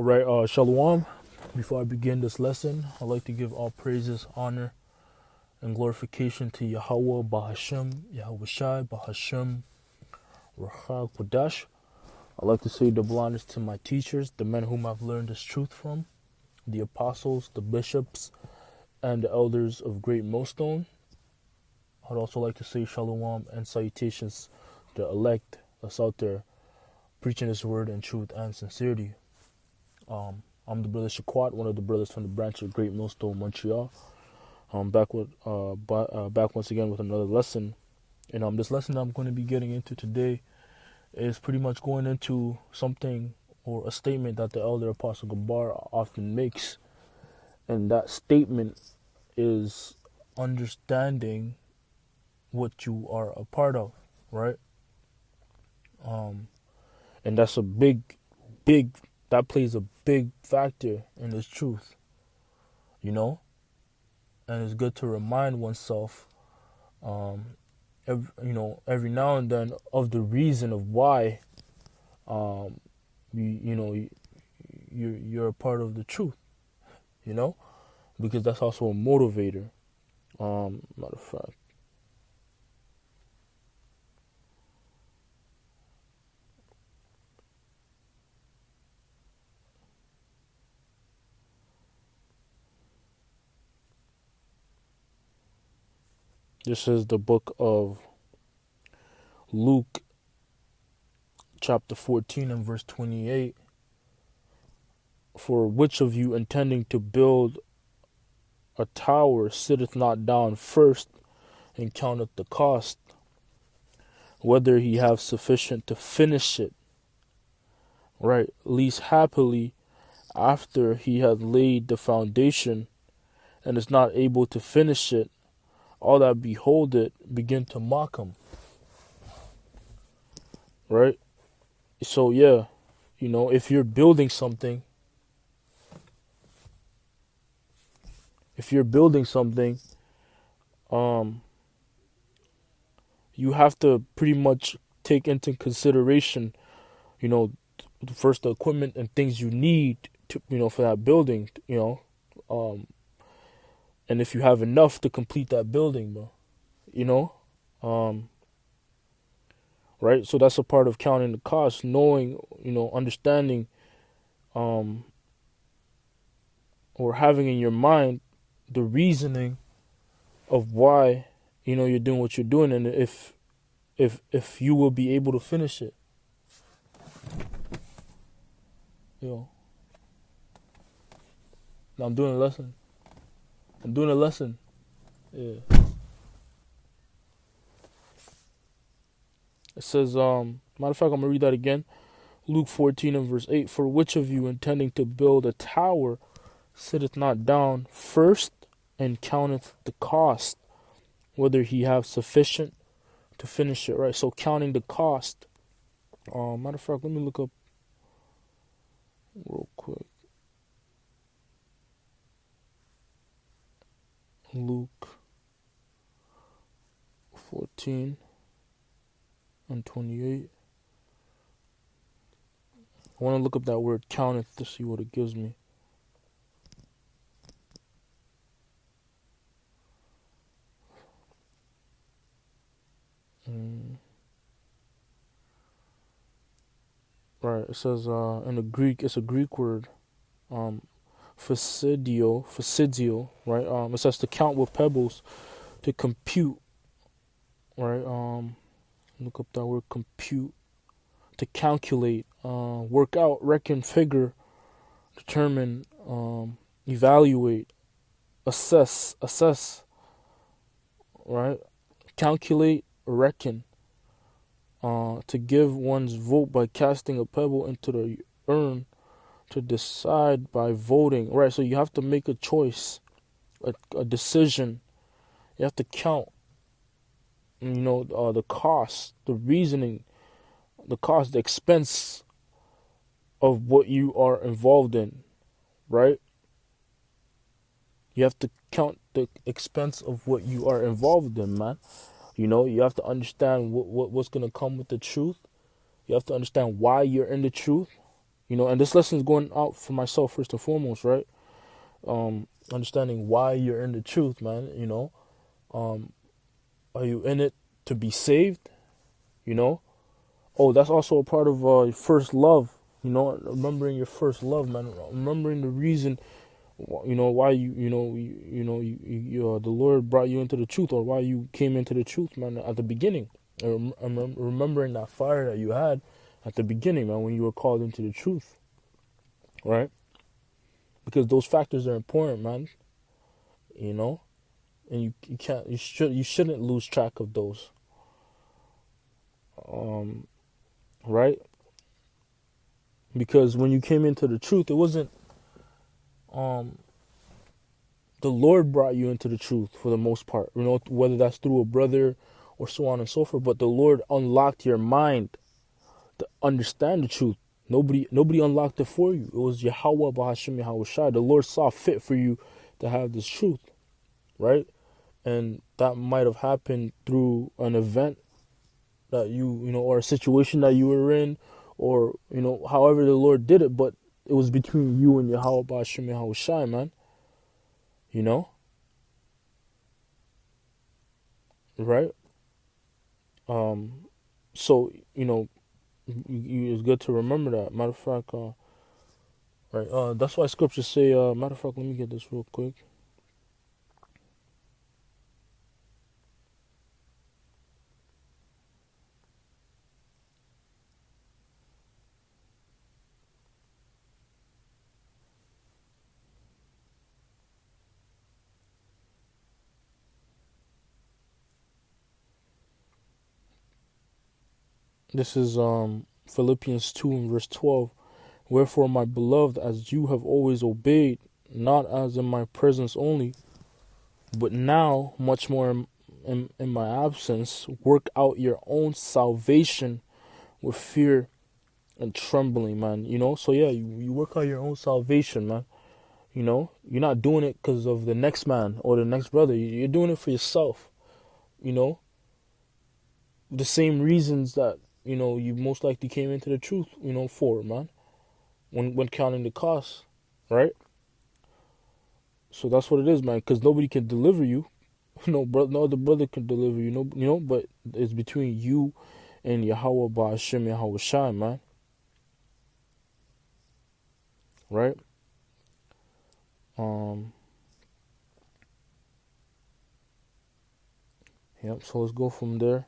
All right, Shalom. Before I begin this lesson, I'd like to give all praises, honor, and glorification to Yahweh, Bahashem, Yahweh Shai, Bahashem, Rachag, Kodash. I'd like to say double honors to my teachers, the men whom I've learned this truth from, the apostles, the bishops, and the elders of Great Millstone. I'd also like to say Shalom and salutations to the elect that's out there preaching this word in truth and sincerity. I'm the brother Shaquat, one of the brothers from the branch of Great Millstone, Montreal. Back once again with another lesson. And this lesson I'm going to be getting into today is pretty much going into something or a statement that the elder Apostle Gabar often makes. And that statement is understanding what you are a part of, right? And that's a big, that plays a big factor in this truth, you know? And it's good to remind oneself, every now and then of the reason of why, you're a part of the truth, you know? Because that's also a motivator. Matter of fact. This is the book of Luke, chapter 14 and verse 28. For which of you intending to build a tower sitteth not down first and counteth the cost, whether he have sufficient to finish it, right? Least happily, after he hath laid the foundation and is not able to finish it, all that behold it begin to mock him, right? So yeah, if you're building something, you have to pretty much take into consideration, first the equipment and things you need to, for that building, and if you have enough to complete that building, bro, right? So that's a part of counting the cost, knowing, understanding, or having in your mind the reasoning of why, you're doing what you're doing, and if you will be able to finish it. Now I'm doing a lesson. Yeah. It says, matter of fact, I'm going to read that again. Luke 14 and verse 8. For which of you intending to build a tower sitteth not down first and counteth the cost, whether he have sufficient to finish it, right? So counting the cost. Matter of fact, let me look up real quick. Luke 14 and 28. I want to look up that word counteth to see what it gives me. Right, it says in the Greek, it's a Greek word, Phasidio, right? It says to count with pebbles, to compute, right? Look up that word compute, to calculate, work out, reckon, figure, determine, evaluate, assess, right? Calculate, reckon, to give one's vote by casting a pebble into the urn, to decide by voting, right? So you have to make a choice, a decision. You have to count, the cost, the reasoning, the cost, the expense of what you are involved in, right? You have to count the expense of what you are involved in, man. You have to understand what's going to come with the truth. You have to understand why you're in the truth. And this lesson is going out for myself first and foremost, right? Understanding why you're in the truth, man. Um, are you in it to be saved? You know, oh, that's also a part of first love. Remembering your first love, man. Remembering the reason, why the Lord brought you into the truth, or why you came into the truth, man, at the beginning. Remembering that fire that you had at the beginning, man, when you were called into the truth, right? Because those factors are important, man. And you shouldn't lose track of those, right? Because when you came into the truth, it wasn't um the Lord brought you into the truth for the most part, whether that's through a brother or so on and so forth. But the Lord unlocked your mind to understand the truth. Nobody unlocked it for you. It was Yahweh Bahashim Yahweh Shai. The Lord saw fit for you to have this truth, right? And that might have happened through an event that or a situation that you were in, or however the Lord did it. But it was between you and Yahweh Bahashim Yahweh Shai, man. Right? So it's good to remember that. Matter of fact, right? That's why scriptures say. Matter of fact, let me get this real quick. This is Philippians 2 and verse 12. Wherefore, my beloved, as you have always obeyed, not as in my presence only, but now much more in my absence, work out your own salvation with fear and trembling, man. So yeah, you work out your own salvation, man. You're not doing it because of the next man or the next brother. You're doing it for yourself. You know, the same reasons that you most likely came into the truth. For, man, when counting the costs, right? So that's what it is, man. Because nobody can deliver you. No other brother can deliver you. No. But it's between you and Yahweh Ba'ashim Yahweh Shai, man. Right? Um. Yep. So let's go from there.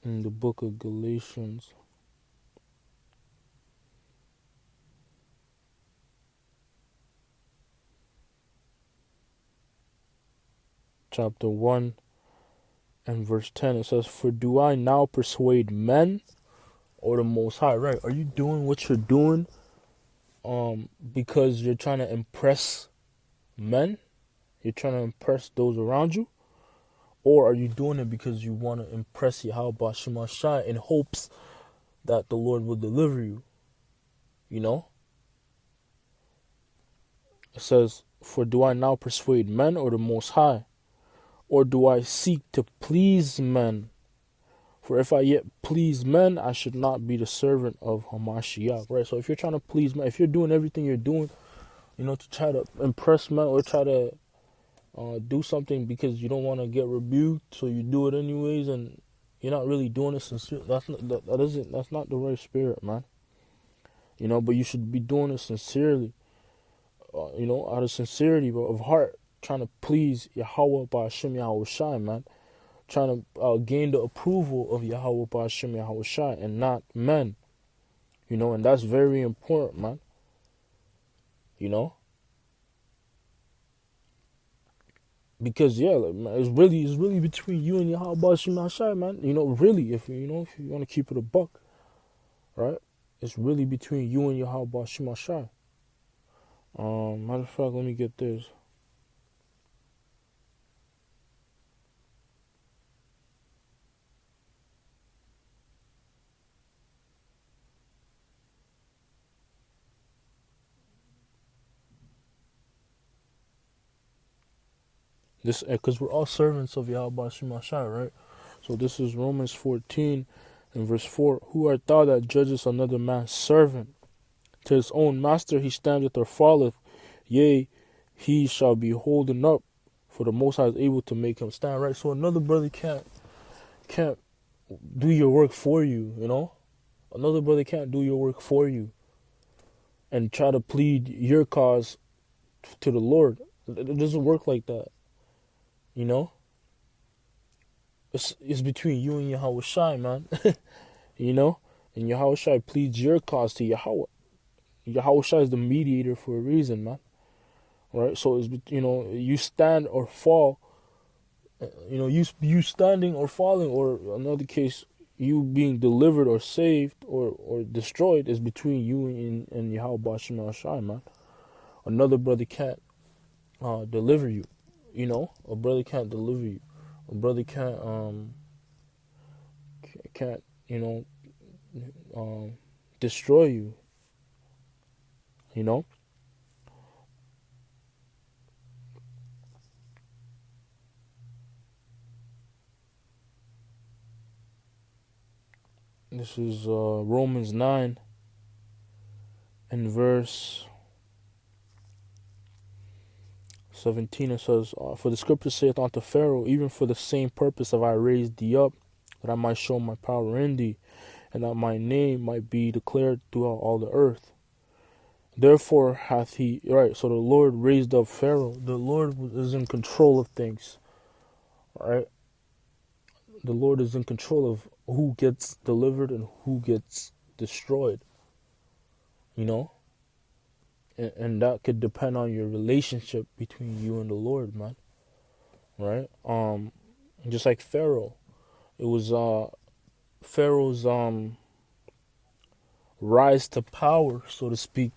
In the book of Galatians, chapter 1 and verse 10, it says, "For do I now persuade men or the Most High?" Right? Are you doing what you're doing because you're trying to impress men? You're trying to impress those around you? Or are you doing it because you want to impress Yahweh Shema Shai in hopes that the Lord will deliver you? It says, "For do I now persuade men or the Most High? Or do I seek to please men? For if I yet please men, I should not be the servant of Hamashiach." Right? So if you're trying to please men, if you're doing everything you're doing, to try to impress men or try to do something because you don't want to get rebuked, so you do it anyways, and you're not really doing it sincerely. That's not the right spirit, man. But you should be doing it sincerely. Out of sincerity of heart, trying to please Yahweh Ba'ashim Yahweh Shai, man. Trying to gain the approval of Yahweh Ba'ashim Yahweh Shai and not men. And that's very important, man. Because yeah, it's really between you and Yahweh Ba'ashim Yahweh Shai, man. Really, if you want to keep it a buck, right? It's really between you and Yahweh Ba'ashim Yahweh Shai. Matter of fact, let me get this. This because we're all servants of Yahweh Shemashai, right? So this is Romans 14 and verse 4. Who art thou that judgest another man's servant? To his own master he standeth or falleth. Yea, he shall be holden up, for the Most High is able to make him stand, right? So another brother can't do your work for you, you know? Another brother can't do your work for you and try to plead your cause to the Lord. It doesn't work like that, you know? It's between you and Yahweh Shai, man. You know? And Yahweh Shai pleads your cause to Yahweh. Yahweh Shai is the mediator for a reason, man. Right? So, it's, you know, you stand or fall. You know, you standing or falling, or another case, you being delivered or saved or destroyed is between you and Yahweh Bashim Shai, man. Another brother can't deliver you. You know? A brother can't deliver you. A brother can't you know, destroy you. You know? This is Romans 9 and verse 17. It says, for the scripture saith unto Pharaoh, even for the same purpose have I raised thee up, that I might show my power in thee, and that my name might be declared throughout all the earth. Therefore hath he, right, so the Lord raised up Pharaoh. The Lord is in control of things, right? The Lord is in control of who gets delivered and who gets destroyed, you know? And that could depend on your relationship between you and the Lord, man. Right? Just like Pharaoh. It was Pharaoh's rise to power, so to speak.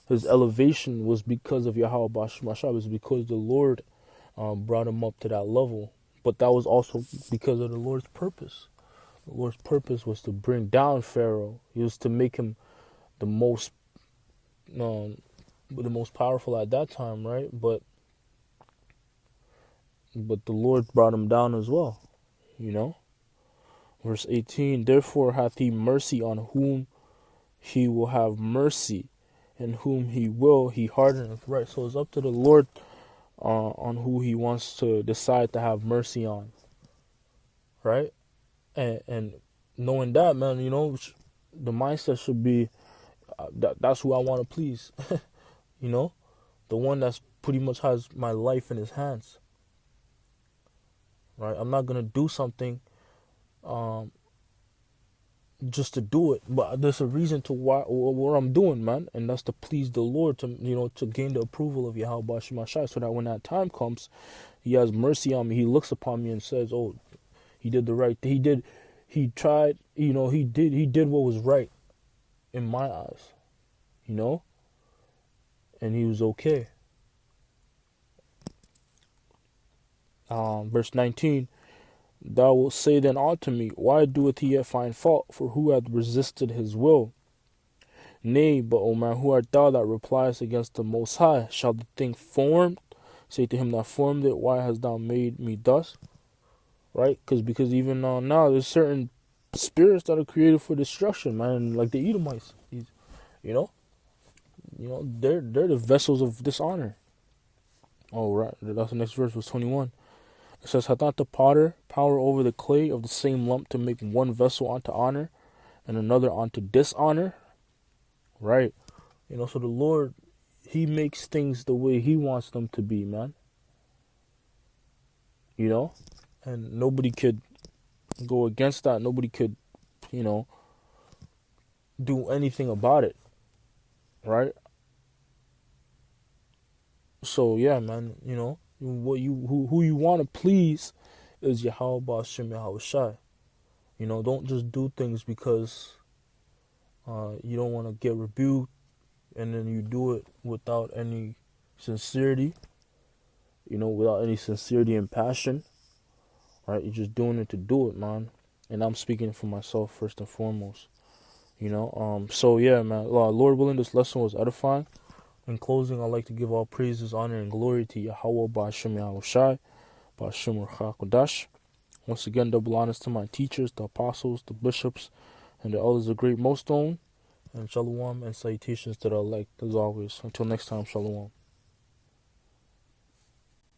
His elevation was because of Yahweh Bashimashah. It was because the Lord brought him up to that level. But that was also because of the Lord's purpose. The Lord's purpose was to bring down Pharaoh. It was to make him the most powerful at that time, right? But the Lord brought him down as well, you know? Verse 18, therefore hath he mercy on whom he will have mercy, and whom he will he hardeneth, right? So it's up to the Lord on who he wants to decide to have mercy on, right? And knowing that, man, you know, the mindset should be that's who I want to please. You know, the one that's pretty much has my life in his hands, right? I'm not gonna do something just to do it, but there's a reason to why what I'm doing, man, and that's to please the Lord, to, you know, to gain the approval of Yahweh Bashimashai, so that when that time comes, he has mercy on me. He looks upon me and says, oh, he did the right thing. He tried, you know, he did what was right in my eyes, you know, and he was okay. Verse 19, thou wilt say then unto me, why doeth he yet find fault? For who hath resisted his will? Nay, but, O man, who art thou that repliest against the Most High? Shall the thing formed say to him that formed it, why hast thou made me thus? Right? Because even now, there's certain spirits that are created for destruction, man. Like the Edomites, you know, they're the vessels of dishonor. Oh, right. That's the next verse, was 21. It says, hath not the potter power over the clay of the same lump to make one vessel unto honor and another unto dishonor? Right. You know, so the Lord, he makes things the way he wants them to be, man. You know? And nobody could go against that. Nobody could, you know, do anything about it. Right? So, yeah, man, you know, who you want to please is Yahweh Ba'ashem Yahweh Shai. You know, don't just do things because you don't want to get rebuked, and then you do it without any sincerity, you know, without any sincerity and passion, right? You're just doing it to do it, man. And I'm speaking for myself first and foremost, you know. So, yeah, man, Lord willing, this lesson was edifying. In closing, I'd like to give all praises, honor, and glory to Yahweh Ba'ashem Yahweh Shai. Ba'Shem Ruach HaKodesh. Once again, double honors to my teachers, the apostles, the bishops, and the elders of Great Millstone. And shalom and salutations to the elect, as always. Until next time, shalom.